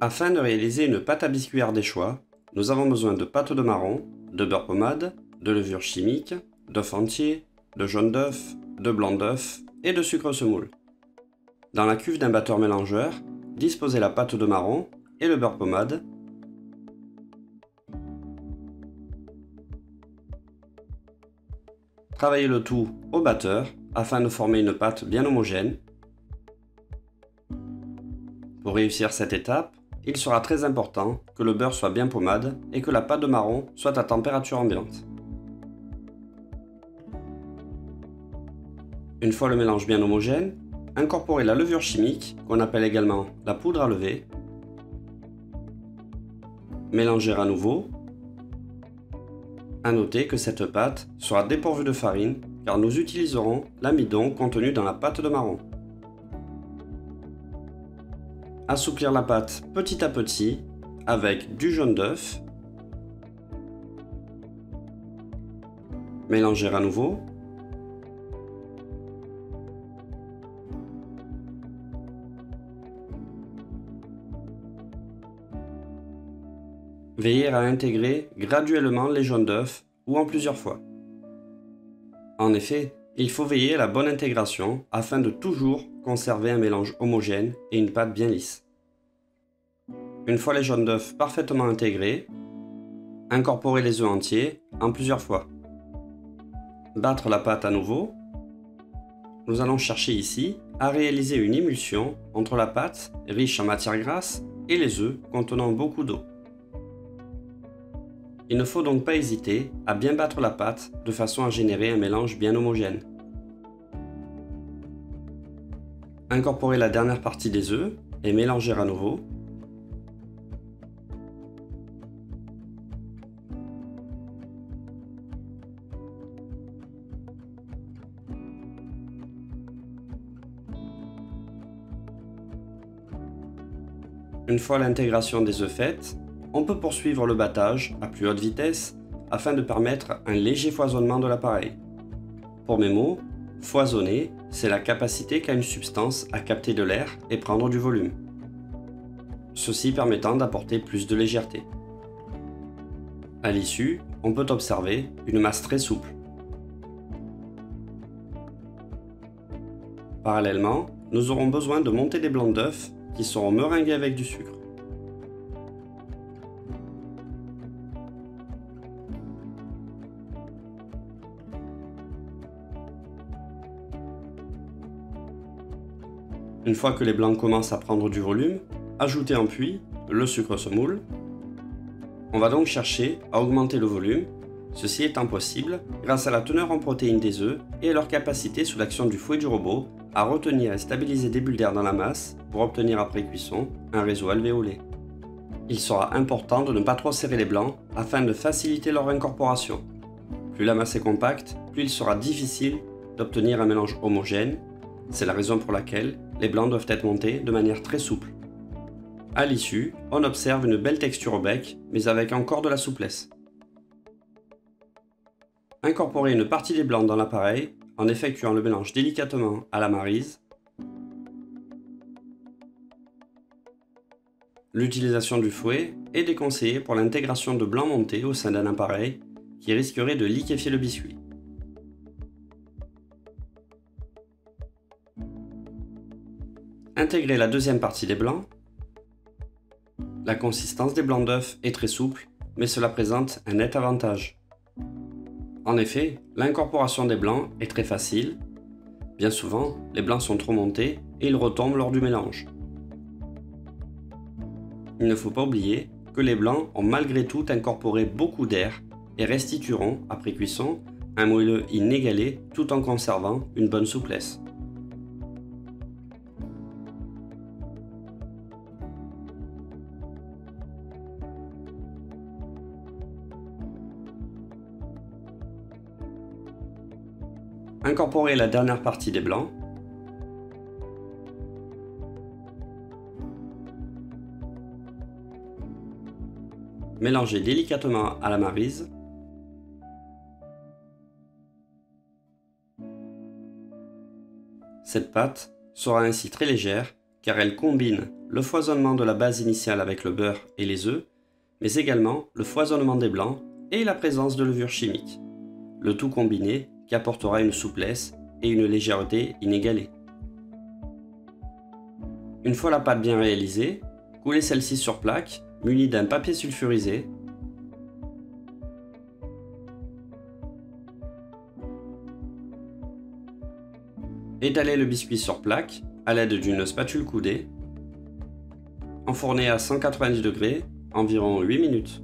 Afin de réaliser une pâte à biscuits ardéchois, nous avons besoin de pâte de marron, de beurre pommade, de levure chimique, d'œuf entier, de jaune d'œuf, de blanc d'œuf et de sucre semoule. Dans la cuve d'un batteur mélangeur, disposez la pâte de marron et le beurre pommade. Travaillez le tout au batteur afin de former une pâte bien homogène. Pour réussir cette étape, il sera très important que le beurre soit bien pommade et que la pâte de marron soit à température ambiante. Une fois le mélange bien homogène, incorporez la levure chimique, qu'on appelle également la poudre à lever. Mélangez à nouveau. À noter que cette pâte sera dépourvue de farine car nous utiliserons l'amidon contenu dans la pâte de marron. Assouplir la pâte petit à petit avec du jaune d'œuf. Mélanger à nouveau. Veillez à intégrer graduellement les jaunes d'œufs ou en plusieurs fois. En effet, il faut veiller à la bonne intégration afin de toujours conserver un mélange homogène et une pâte bien lisse. Une fois les jaunes d'œufs parfaitement intégrés, incorporez les œufs entiers en plusieurs fois. Battre la pâte à nouveau. Nous allons chercher ici à réaliser une émulsion entre la pâte riche en matière grasse et les œufs contenant beaucoup d'eau. Il ne faut donc pas hésiter à bien battre la pâte de façon à générer un mélange bien homogène. Incorporez la dernière partie des œufs et mélangez à nouveau. Une fois l'intégration des œufs faite, on peut poursuivre le battage à plus haute vitesse afin de permettre un léger foisonnement de l'appareil. Pour mes mots, foisonner, c'est la capacité qu'a une substance à capter de l'air et prendre du volume. Ceci permettant d'apporter plus de légèreté. À l'issue, on peut observer une masse très souple. Parallèlement, nous aurons besoin de monter des blancs d'œufs qui seront meringués avec du sucre. Une fois que les blancs commencent à prendre du volume, ajoutez en puits le sucre semoule. On va donc chercher à augmenter le volume, ceci étant possible grâce à la teneur en protéines des œufs et à leur capacité sous l'action du fouet du robot à retenir et stabiliser des bulles d'air dans la masse pour obtenir après cuisson un réseau alvéolé. Il sera important de ne pas trop serrer les blancs afin de faciliter leur incorporation. Plus la masse est compacte, plus il sera difficile d'obtenir un mélange homogène. C'est la raison pour laquelle les blancs doivent être montés de manière très souple. À l'issue, on observe une belle texture au bec, mais avec encore de la souplesse. Incorporez une partie des blancs dans l'appareil en effectuant le mélange délicatement à la maryse. L'utilisation du fouet est déconseillée pour l'intégration de blancs montés au sein d'un appareil qui risquerait de liquéfier le biscuit. Intégrez la deuxième partie des blancs. La consistance des blancs d'œufs est très souple, mais cela présente un net avantage. En effet, l'incorporation des blancs est très facile. Bien souvent, les blancs sont trop montés et ils retombent lors du mélange. Il ne faut pas oublier que les blancs ont malgré tout incorporé beaucoup d'air et restitueront, après cuisson, un moelleux inégalé tout en conservant une bonne souplesse. Incorporez la dernière partie des blancs. Mélangez délicatement à la maryse. Cette pâte sera ainsi très légère car elle combine le foisonnement de la base initiale avec le beurre et les œufs, mais également le foisonnement des blancs et la présence de levure chimique. Le tout combiné qui apportera une souplesse et une légèreté inégalées. Une fois la pâte bien réalisée, coulez celle-ci sur plaque, munie d'un papier sulfurisé. Étalez le biscuit sur plaque à l'aide d'une spatule coudée. Enfournez à 190 degrés environ 8 minutes.